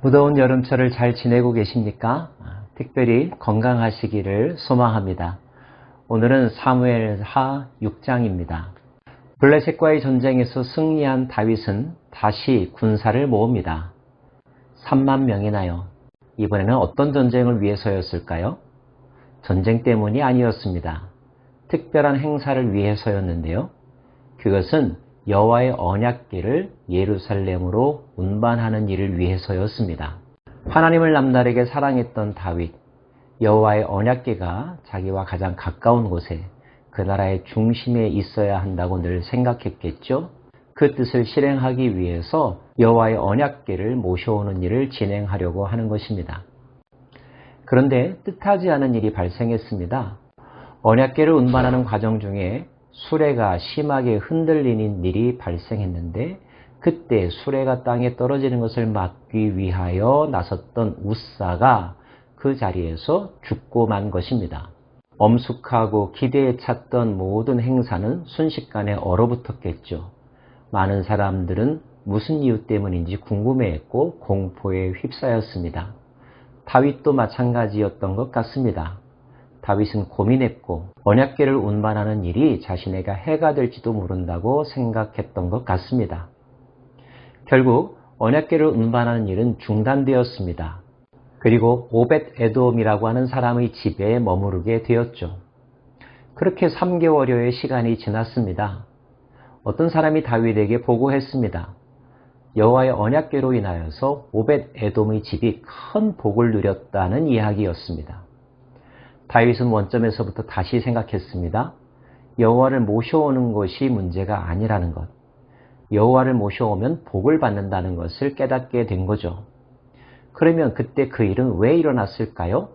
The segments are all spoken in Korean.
무더운 여름철을 잘 지내고 계십니까? 특별히 건강하시기를 소망합니다. 오늘은 사무엘하 6장입니다. 블레셋과의 전쟁에서 승리한 다윗은 다시 군사를 모읍니다. 3만 명이나요. 이번에는 어떤 전쟁을 위해서였을까요? 전쟁 때문이 아니었습니다. 특별한 행사를 위해서였는데요. 그것은 여호와의 언약궤를 예루살렘으로 운반하는 일을 위해서였습니다. 하나님을 남다르게 사랑했던 다윗, 여호와의 언약궤가 자기와 가장 가까운 곳에 그 나라의 중심에 있어야 한다고 늘 생각했겠죠. 그 뜻을 실행하기 위해서 여호와의 언약궤를 모셔오는 일을 진행하려고 하는 것입니다. 그런데 뜻하지 않은 일이 발생했습니다. 언약궤를 운반하는 과정 중에 수레가 심하게 흔들리는 일이 발생했는데, 그때 수레가 땅에 떨어지는 것을 막기 위하여 나섰던 웃사가 그 자리에서 죽고 만 것입니다. 엄숙하고 기대에 찼던 모든 행사는 순식간에 얼어붙었겠죠. 많은 사람들은 무슨 이유 때문인지 궁금해했고 공포에 휩싸였습니다. 다윗도 마찬가지였던 것 같습니다. 다윗은 고민했고 언약궤를 운반하는 일이 자신에게 해가 될지도 모른다고 생각했던 것 같습니다. 결국 언약궤를 운반하는 일은 중단되었습니다. 그리고 오벳 에돔이라고 하는 사람의 집에 머무르게 되었죠. 그렇게 3개월여의 시간이 지났습니다. 어떤 사람이 다윗에게 보고했습니다. 여호와의 언약궤로 인하여서 오벳 에돔의 집이 큰 복을 누렸다는 이야기였습니다. 다윗은 원점에서부터 다시 생각했습니다. 여호와를 모셔오는 것이 문제가 아니라는 것. 여호와를 모셔오면 복을 받는다는 것을 깨닫게 된 거죠. 그러면 그때 그 일은 왜 일어났을까요?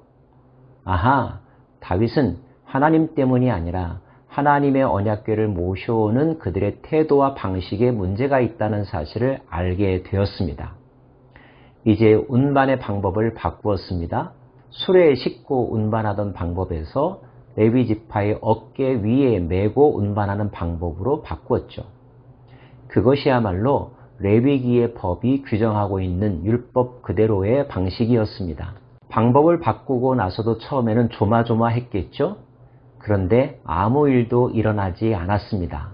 아하, 다윗은 하나님 때문이 아니라 하나님의 언약궤를 모셔오는 그들의 태도와 방식에 문제가 있다는 사실을 알게 되었습니다. 이제 운반의 방법을 바꾸었습니다. 수레에 싣고 운반하던 방법에서 레위 지파의 어깨 위에 메고 운반하는 방법으로 바꾸었죠. 그것이야말로 레위기의 법이 규정하고 있는 율법 그대로의 방식이었습니다. 방법을 바꾸고 나서도 처음에는 조마조마했겠죠? 그런데 아무 일도 일어나지 않았습니다.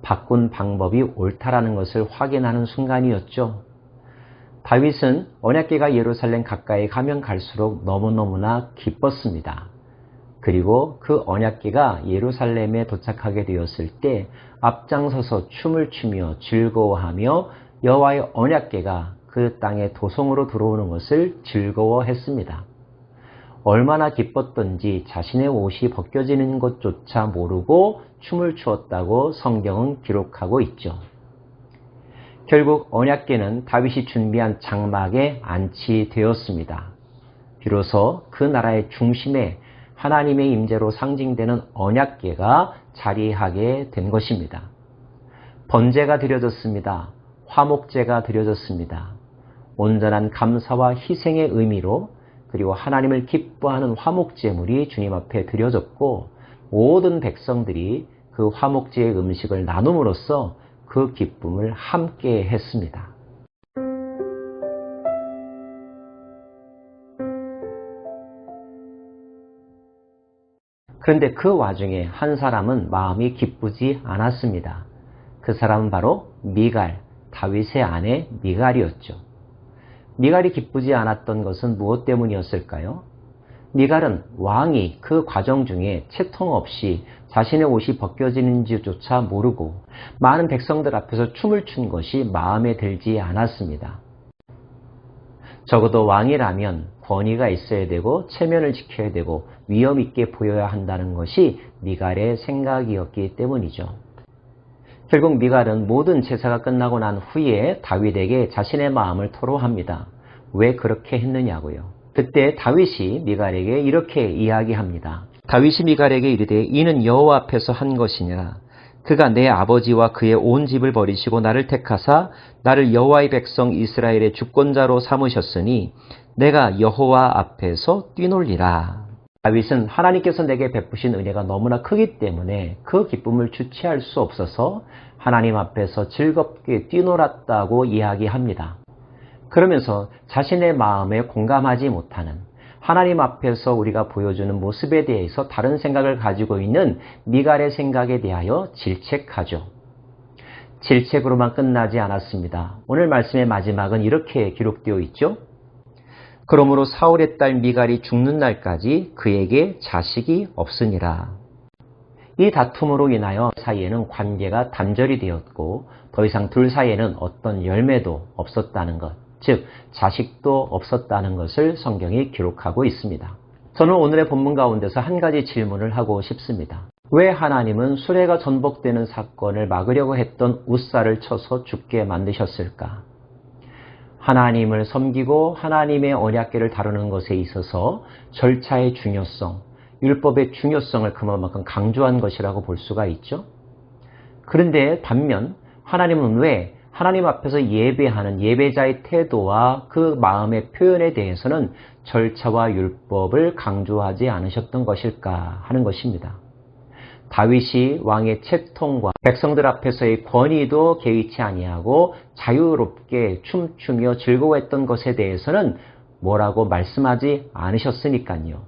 바꾼 방법이 옳다라는 것을 확인하는 순간이었죠. 다윗은 언약궤가 예루살렘 가까이 가면 갈수록 너무너무나 기뻤습니다. 그리고 그 언약궤가 예루살렘에 도착하게 되었을 때 앞장서서 춤을 추며 즐거워하며 여호와의 언약궤가 그 땅에 도성으로 들어오는 것을 즐거워했습니다. 얼마나 기뻤던지 자신의 옷이 벗겨지는 것조차 모르고 춤을 추었다고 성경은 기록하고 있죠. 결국 언약궤는 다윗이 준비한 장막에 안치되었습니다. 비로소 그 나라의 중심에 하나님의 임재로 상징되는 언약궤가 자리하게 된 것입니다. 번제가 드려졌습니다. 화목제가 드려졌습니다. 온전한 감사와 희생의 의미로, 그리고 하나님을 기뻐하는 화목제물이 주님 앞에 드려졌고, 모든 백성들이 그 화목제의 음식을 나눔으로써 그 기쁨을 함께 했습니다. 그런데 그 와중에 한 사람은 마음이 기쁘지 않았습니다. 그 사람은 바로 미갈, 다윗의 아내 미갈이었죠. 미갈이 기쁘지 않았던 것은 무엇 때문이었을까요? 미갈은 왕이 그 과정 중에 채통 없이 자신의 옷이 벗겨지는지조차 모르고 많은 백성들 앞에서 춤을 춘 것이 마음에 들지 않았습니다. 적어도 왕이라면 권위가 있어야 되고 체면을 지켜야 되고 위엄 있게 보여야 한다는 것이 미갈의 생각이었기 때문이죠. 결국 미갈은 모든 제사가 끝나고 난 후에 다윗에게 자신의 마음을 토로합니다. 왜 그렇게 했느냐고요. 그때 다윗이 미갈에게 이렇게 이야기합니다. 다윗이 미갈에게 이르되 이는 여호와 앞에서 한 것이니라. 그가 내 아버지와 그의 온 집을 버리시고 나를 택하사 나를 여호와의 백성 이스라엘의 주권자로 삼으셨으니 내가 여호와 앞에서 뛰놀리라. 다윗은 하나님께서 내게 베푸신 은혜가 너무나 크기 때문에 그 기쁨을 주체할 수 없어서 하나님 앞에서 즐겁게 뛰놀았다고 이야기합니다. 그러면서 자신의 마음에 공감하지 못하는, 하나님 앞에서 우리가 보여주는 모습에 대해서 다른 생각을 가지고 있는 미갈의 생각에 대하여 질책하죠. 질책으로만 끝나지 않았습니다. 오늘 말씀의 마지막은 이렇게 기록되어 있죠. 그러므로 사울의 딸 미갈이 죽는 날까지 그에게 자식이 없으니라. 이 다툼으로 인하여 사이에는 관계가 단절이 되었고 더 이상 둘 사이에는 어떤 열매도 없었다는 것, 즉 자식도 없었다는 것을 성경이 기록하고 있습니다. 저는 오늘의 본문 가운데서 한 가지 질문을 하고 싶습니다. 왜 하나님은 수레가 전복되는 사건을 막으려고 했던 웃사를 쳐서 죽게 만드셨을까? 하나님을 섬기고 하나님의 언약궤를 다루는 것에 있어서 절차의 중요성, 율법의 중요성을 그만큼 강조한 것이라고 볼 수가 있죠. 그런데 반면 하나님은 왜 하나님 앞에서 예배하는 예배자의 태도와 그 마음의 표현에 대해서는 절차와 율법을 강조하지 않으셨던 것일까 하는 것입니다. 다윗이 왕의 채통과 백성들 앞에서의 권위도 개의치 아니하고 자유롭게 춤추며 즐거워했던 것에 대해서는 뭐라고 말씀하지 않으셨으니까요.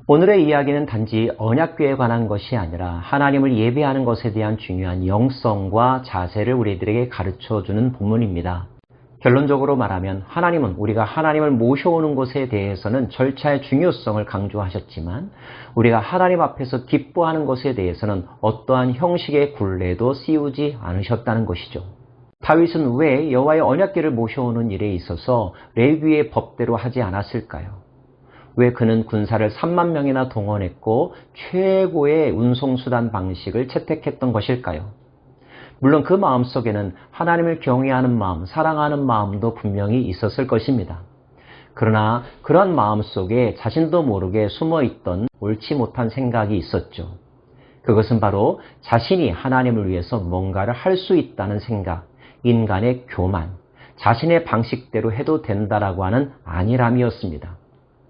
오늘의 이야기는 단지 언약궤에 관한 것이 아니라 하나님을 예배하는 것에 대한 중요한 영성과 자세를 우리들에게 가르쳐주는 본문입니다. 결론적으로 말하면 하나님은 우리가 하나님을 모셔오는 것에 대해서는 절차의 중요성을 강조하셨지만 우리가 하나님 앞에서 기뻐하는 것에 대해서는 어떠한 형식의 굴레도 씌우지 않으셨다는 것이죠. 다윗은 왜 여호와의 언약궤를 모셔오는 일에 있어서 레위기의 법대로 하지 않았을까요? 왜 그는 군사를 3만 명이나 동원했고 최고의 운송수단 방식을 채택했던 것일까요? 물론 그 마음속에는 하나님을 경외하는 마음, 사랑하는 마음도 분명히 있었을 것입니다. 그러나 그런 마음 속에 자신도 모르게 숨어있던 옳지 못한 생각이 있었죠. 그것은 바로 자신이 하나님을 위해서 뭔가를 할 수 있다는 생각, 인간의 교만, 자신의 방식대로 해도 된다라고 하는 안일함이었습니다.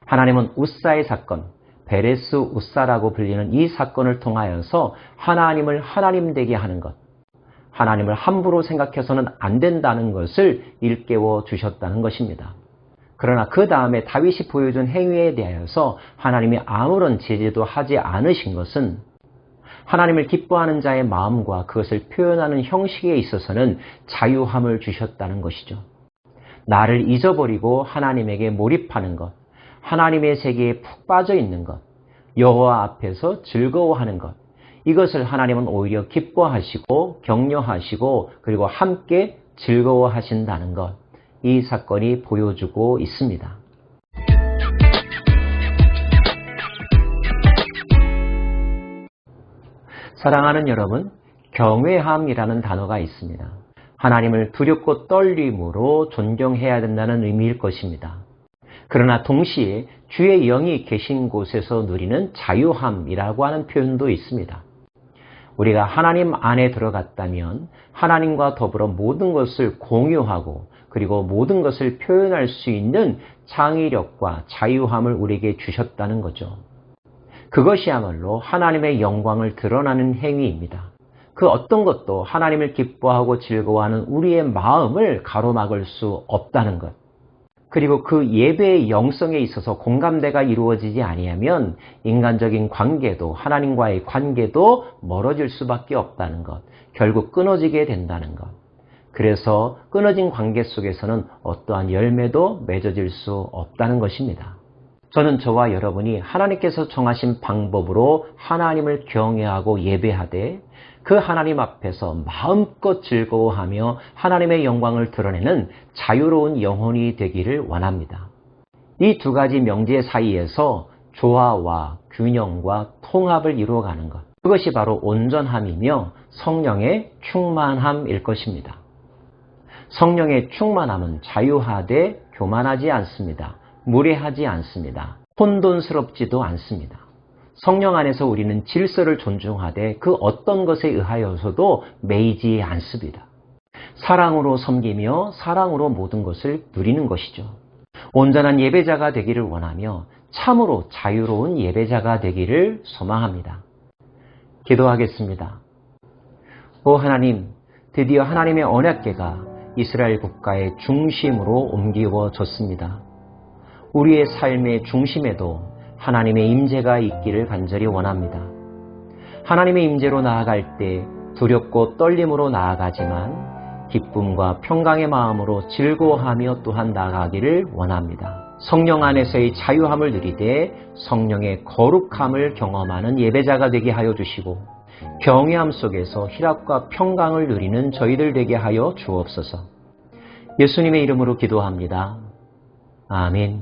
하나님은 웃사의 사건, 베레스 웃사라고 불리는 이 사건을 통하여서 하나님을 하나님 되게 하는 것, 하나님을 함부로 생각해서는 안 된다는 것을 일깨워 주셨다는 것입니다. 그러나 그 다음에 다윗이 보여준 행위에 대하여서 하나님이 아무런 제재도 하지 않으신 것은 하나님을 기뻐하는 자의 마음과 그것을 표현하는 형식에 있어서는 자유함을 주셨다는 것이죠. 나를 잊어버리고 하나님에게 몰입하는 것, 하나님의 세계에 푹 빠져 있는 것, 여호와 앞에서 즐거워하는 것, 이것을 하나님은 오히려 기뻐하시고 격려하시고 그리고 함께 즐거워하신다는 것, 이 사건이 보여주고 있습니다. 사랑하는 여러분, 경외함이라는 단어가 있습니다. 하나님을 두렵고 떨림으로 존경해야 된다는 의미일 것입니다. 그러나 동시에 주의 영이 계신 곳에서 누리는 자유함이라고 하는 표현도 있습니다. 우리가 하나님 안에 들어갔다면 하나님과 더불어 모든 것을 공유하고 그리고 모든 것을 표현할 수 있는 창의력과 자유함을 우리에게 주셨다는 거죠. 그것이야말로 하나님의 영광을 드러나는 행위입니다. 그 어떤 것도 하나님을 기뻐하고 즐거워하는 우리의 마음을 가로막을 수 없다는 것. 그리고 그 예배의 영성에 있어서 공감대가 이루어지지 아니하면 인간적인 관계도 하나님과의 관계도 멀어질 수밖에 없다는 것. 결국 끊어지게 된다는 것. 그래서 끊어진 관계 속에서는 어떠한 열매도 맺어질 수 없다는 것입니다. 저는 저와 여러분이 하나님께서 정하신 방법으로 하나님을 경외하고 예배하되 그 하나님 앞에서 마음껏 즐거워하며 하나님의 영광을 드러내는 자유로운 영혼이 되기를 원합니다. 이 두 가지 명제 사이에서 조화와 균형과 통합을 이루어가는 것, 그것이 바로 온전함이며 성령의 충만함일 것입니다. 성령의 충만함은 자유하되 교만하지 않습니다. 무례하지 않습니다. 혼돈스럽지도 않습니다. 성령 안에서 우리는 질서를 존중하되 그 어떤 것에 의하여서도 매이지 않습니다. 사랑으로 섬기며 사랑으로 모든 것을 누리는 것이죠. 온전한 예배자가 되기를 원하며 참으로 자유로운 예배자가 되기를 소망합니다. 기도하겠습니다. 오 하나님, 드디어 하나님의 언약궤가 이스라엘 국가의 중심으로 옮기워졌습니다. 우리의 삶의 중심에도 하나님의 임재가 있기를 간절히 원합니다. 하나님의 임재로 나아갈 때 두렵고 떨림으로 나아가지만 기쁨과 평강의 마음으로 즐거워하며 또한 나아가기를 원합니다. 성령 안에서의 자유함을 누리되 성령의 거룩함을 경험하는 예배자가 되게 하여 주시고 경외함 속에서 희락과 평강을 누리는 저희들 되게 하여 주옵소서. 예수님의 이름으로 기도합니다. 아멘.